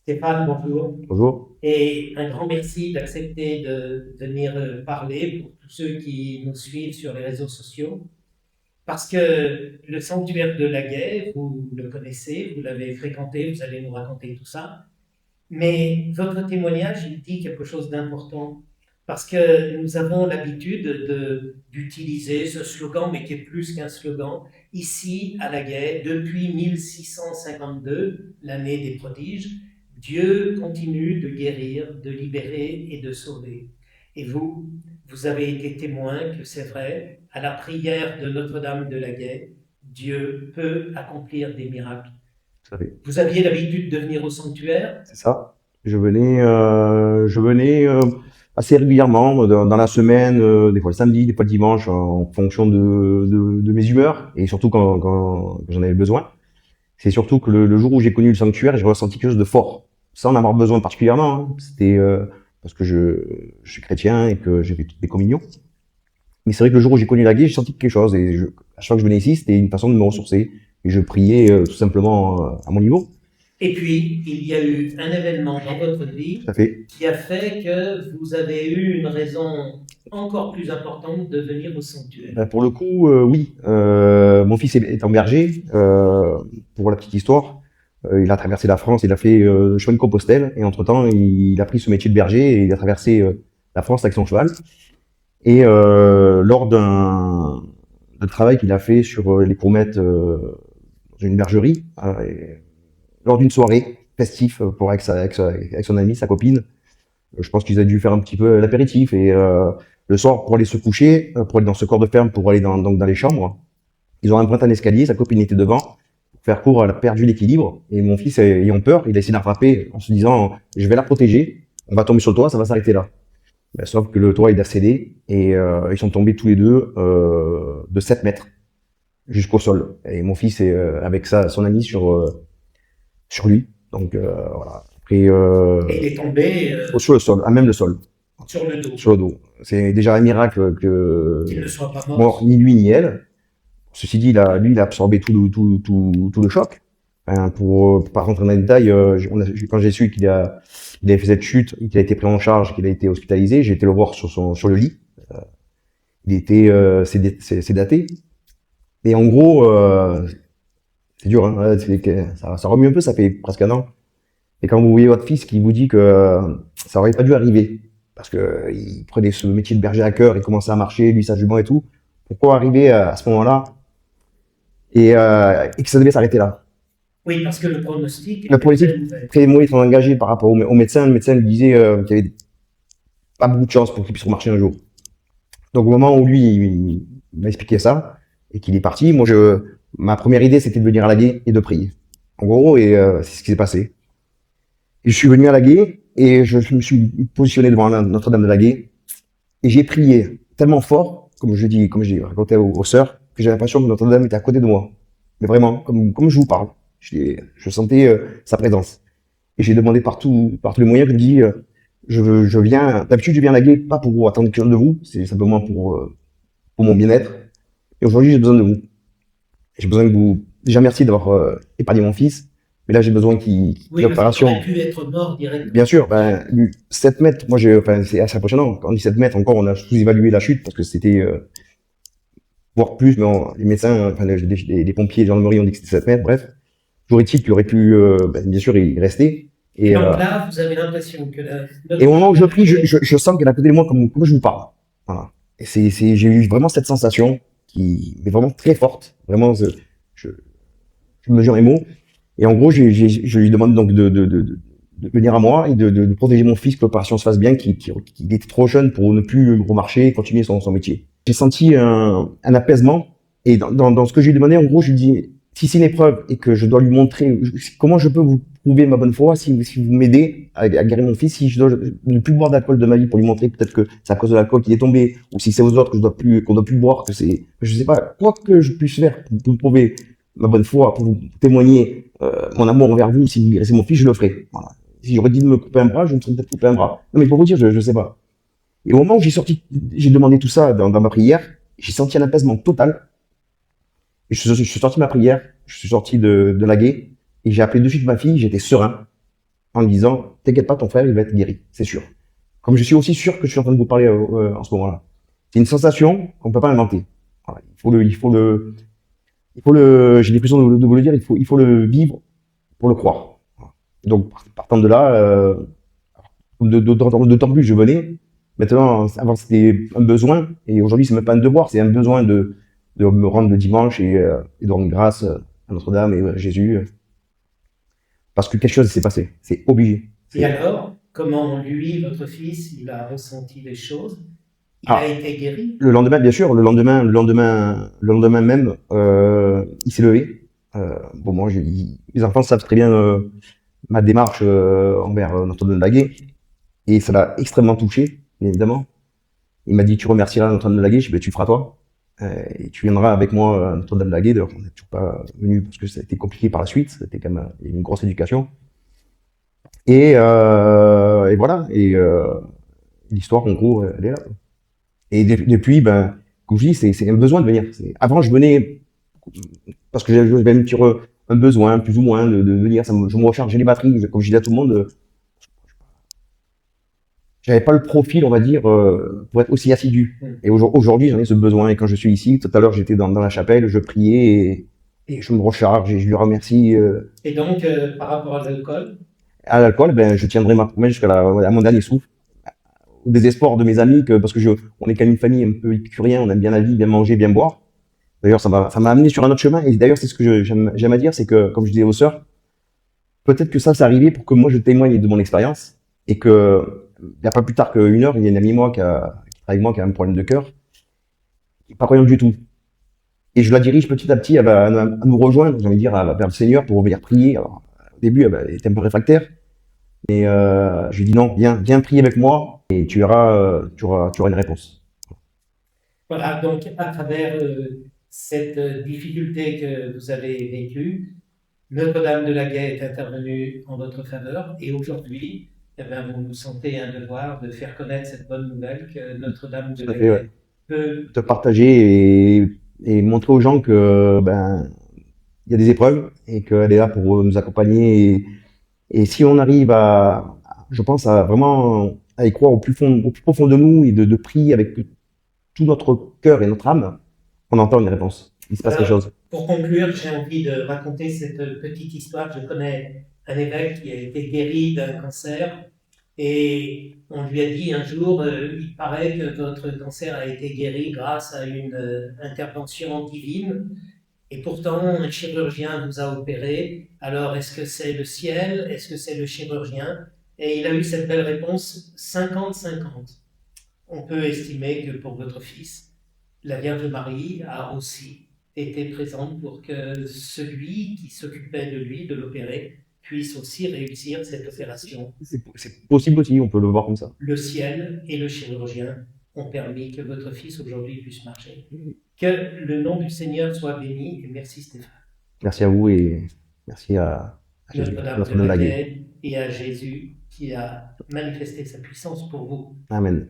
Stéphane, bonjour. Bonjour. Et un grand merci d'accepter de venir parler pour tous ceux qui nous suivent sur les réseaux sociaux. Parce que le sanctuaire de la Gué, vous le connaissez, vous l'avez fréquenté, vous allez nous raconter tout ça. Mais votre témoignage, il dit quelque chose d'important. Parce que nous avons l'habitude d'utiliser ce slogan, mais qui est plus qu'un slogan, ici à la Gué, depuis 1652, l'année des prodiges, Dieu continue de guérir, de libérer et de sauver. Et vous, vous avez été témoin que c'est vrai, à la prière de Notre-Dame de la Gué, Dieu peut accomplir des miracles. Tout à fait. Vous aviez l'habitude de venir au sanctuaire. C'est ça. Je venais assez régulièrement dans la semaine, des fois le samedi, des fois le dimanche, en fonction de mes humeurs et surtout quand j'en avais besoin. C'est surtout que le jour où j'ai connu le sanctuaire, j'ai ressenti quelque chose de fort, sans en avoir besoin particulièrement, hein. C'était parce que je suis chrétien et que j'ai fait toutes mes communions. Mais c'est vrai que le jour où j'ai connu la gué, j'ai senti quelque chose à chaque fois que je venais ici, c'était une façon de me ressourcer. Et je priais tout simplement à mon niveau. Et puis, il y a eu un événement dans votre vie Tout à fait. qui a fait que vous avez eu une raison encore plus importante de venir au sanctuaire. Ben, pour le coup, oui. Mon fils est en berger. Pour la petite histoire, il a traversé la France, il a fait le chemin de Compostelle, et entre-temps, il a pris ce métier de berger et il a traversé la France avec son cheval. Et lors d'un travail qu'il a fait sur les courmettes dans une bergerie, lors d'une soirée festive avec son ami, sa copine, je pense qu'ils avaient dû faire un petit peu l'apéritif et le soir pour aller se coucher, pour aller dans ce corps de ferme, pour aller donc dans les chambres, ils ont emprunté un escalier, sa copine était devant. Pour faire court, elle a perdu l'équilibre et mon fils, ayant peur, il a essayé de la rattraper en se disant je vais la protéger, on va tomber sur le toit, ça va s'arrêter là. Ben, sauf que le toit il a cédé et ils sont tombés tous les deux de 7 mètres jusqu'au sol. Et mon fils est avec son ami sur lui. Donc voilà. Après, Et il est tombé sur le sol, à même le sol, sur le dos, sur le dos. C'est déjà un miracle que qu'il ne soit pas mort mort. ni lui ni elle. Ceci dit, lui, il a absorbé tout le choc. Enfin, pour pas rentrer dans les détails, quand j'ai su il avait fait cette chute, qu'il a été pris en charge, qu'il a été hospitalisé, j'ai été le voir sur le lit. Il était sédaté. Et en gros, c'est dur, hein, ouais, ça remue un peu, ça fait presque un an. Et quand vous voyez votre fils qui vous dit que ça aurait pas dû arriver, parce que il prenait ce métier de berger à cœur, il commençait à marcher, lui, sa jument et tout, pourquoi arriver à ce moment-là et que ça devait s'arrêter là? Oui, parce que le pronostic Le était politique très mauvais. très mauvais, très engagé par rapport au médecin. Le médecin lui disait qu'il y avait pas beaucoup de chance pour qu'il puisse remarcher un jour. Donc au moment où lui il m'a expliqué ça et qu'il est parti, ma première idée c'était de venir à la gué et de prier. En gros, et c'est ce qui s'est passé. Et je suis venu à la gué et je me suis positionné devant Notre-Dame de la Gué et j'ai prié tellement fort, comme je dis raconté aux sœurs, que j'ai l'impression que Notre-Dame était à côté de moi. Mais vraiment, comme je vous parle. Je sentais sa présence. Et j'ai demandé par tous les moyens, je me dis, je viens, d'habitude je viens à la gué, pas pour attendre quelque chose de vous, c'est simplement pour mon bien-être. Et aujourd'hui j'ai besoin de vous. J'ai besoin que vous, déjà merci d'avoir épargné mon fils, mais là j'ai besoin qu'il Oui, parce qu'il aurait l'opération. pu être mort Bien directement. sûr, ben, 7 mètres, enfin, c'est assez impressionnant. Quand on dit 7 mètres, encore, on a sous-évalué la chute parce que c'était, voire plus, mais les médecins, enfin, les pompiers, les gendarmeries ont dit que c'était 7 mètres, bref. Toujours est-il qu'il aurait pu, bien sûr, y rester. Et Et, donc là, vous avez l'impression que et au moment où je prie, Notre-Dame je sens qu'elle est à côté de moi comme je vous parle. Voilà. Et j'ai eu vraiment cette sensation qui est vraiment très forte. Vraiment, je, je mesure les mots. Et en gros, je lui demande donc de venir à moi et de protéger mon fils, que l'opération se fasse bien, qu'il était trop jeune pour ne plus remarcher et continuer son métier. J'ai senti un apaisement. Et dans ce que je lui ai demandé, en gros, je lui dis, si c'est une épreuve et que je dois lui montrer comment je peux vous prouver ma bonne foi, si vous m'aidez à guérir mon fils, si je dois ne plus boire d'alcool de ma vie pour lui montrer peut-être que c'est à cause de l'alcool qu'il est tombé, ou si c'est aux autres que qu'on doit plus boire, je sais pas, quoi que je puisse faire pour vous prouver ma bonne foi, pour vous témoigner mon amour envers vous, si vous guérissez mon fils, je le ferai. Voilà. Si j'aurais dit de me couper un bras, je me serais peut-être coupé un bras. Non, mais pour vous dire, je sais pas. Et au moment où j'ai demandé tout ça dans ma prière, j'ai senti un apaisement total. Et je suis sorti de ma prière, je suis sorti de la gué, et j'ai appelé de suite ma fille, j'étais serein. en me disant, t'inquiète pas, ton frère, il va être guéri, c'est sûr. Comme je suis aussi sûr que je suis en train de vous parler en ce moment-là. C'est une sensation qu'on ne peut pas inventer. Voilà, j'ai l'impression de vous le dire, il faut le vivre pour le croire. Voilà. Donc, partant de là, d'autant plus je venais. Maintenant, avant c'était un besoin, et aujourd'hui c'est même pas un devoir, c'est un besoin de me rendre le dimanche et de rendre grâce à Notre-Dame et à Jésus, parce que quelque chose s'est passé, c'est obligé. Et alors, comment lui, votre fils, il a ressenti les choses? Il a Ah, été guéri? le lendemain, bien sûr, le lendemain même, il s'est levé. Bon, moi, les enfants savent très bien ma démarche envers Notre-Dame de Laguet, et ça l'a extrêmement touché, bien évidemment. Il m'a dit, tu remercieras Notre-Dame de Laguet. Je dis, ben, tu le feras toi. Et tu viendras avec moi à Notre-Dame de Laguet. D'ailleurs, on n'est toujours pas venu parce que ça a été compliqué par la suite. C'était quand même une grosse éducation. Et voilà. Et l'histoire, en gros, elle est là. Et depuis, ben, comme je dis, c'est un besoin de venir. Avant, je venais parce que j'avais un petit un besoin, plus ou moins, de venir. Je me rechargeais les batteries. Comme je dis à tout le monde, j'avais pas le profil, on va dire, pour être aussi assidu. Et aujourd'hui, j'en ai ce besoin. Et quand je suis ici, tout à l'heure, j'étais dans la chapelle, je priais et je me recharge et je lui remercie. Et donc, par rapport à l'alcool? À l'alcool, ben, je tiendrai ma promesse jusqu'à à mon dernier souffle. Au désespoir de mes amis, parce que on est quand même une famille un peu épicurien, on aime bien la vie, bien manger, bien boire. D'ailleurs, ça m'a amené sur un autre chemin. Et d'ailleurs, c'est ce que j'aime à dire, c'est que, comme je disais aux sœurs, peut-être que ça arrivé pour que moi je témoigne de mon expérience et que, il n'y a pas plus tard qu'une heure, il y a une amie moi qui travaille avec moi, qui a un problème de cœur, qui n'est pas croyante du tout. Et je la dirige petit à petit à nous rejoindre, j'ai envie de dire, vers le Seigneur pour venir prier. Alors, au début, elle était un peu réfractaire, mais je lui dis non, viens prier avec moi et tu auras une réponse. Voilà, donc à travers cette difficulté que vous avez vécue, Notre-Dame de Laguet est intervenue en votre faveur et aujourd'hui, eh bien, vous vous sentez un devoir de faire connaître cette bonne nouvelle que Notre-Dame de Tout à fait, ouais. Laguet peut. De partager et montrer aux gens que ben il y a des épreuves et qu'elle est là pour nous accompagner. Et si on arrive je pense, à vraiment à y croire au plus profond de nous et de prier avec tout notre cœur et notre âme, on entend une réponse. Il se passe quelque Alors, chose. pour conclure, j'ai envie de raconter cette petite histoire. Je connais un évêque qui a été guéri d'un cancer et on lui a dit un jour, il paraît que votre cancer a été guéri grâce à une intervention divine. Et pourtant, un chirurgien vous a opéré. Alors, est-ce que c'est le ciel? Est-ce que c'est le chirurgien? Et il a eu cette belle réponse, 50-50. On peut estimer que pour votre fils, la Vierge Marie a aussi été présente pour que celui qui s'occupait de lui, de l'opérer, puisse aussi réussir cette opération. C'est possible aussi, on peut le voir comme ça. Le ciel et le chirurgien ont permis que votre fils aujourd'hui puisse marcher. Que le nom du Seigneur soit béni et merci Stéphane. Merci à vous et merci à Jésus, Notre-Dame de Notre-Dame de la Gué. Laguet et à Jésus qui a manifesté sa puissance pour vous. Amen.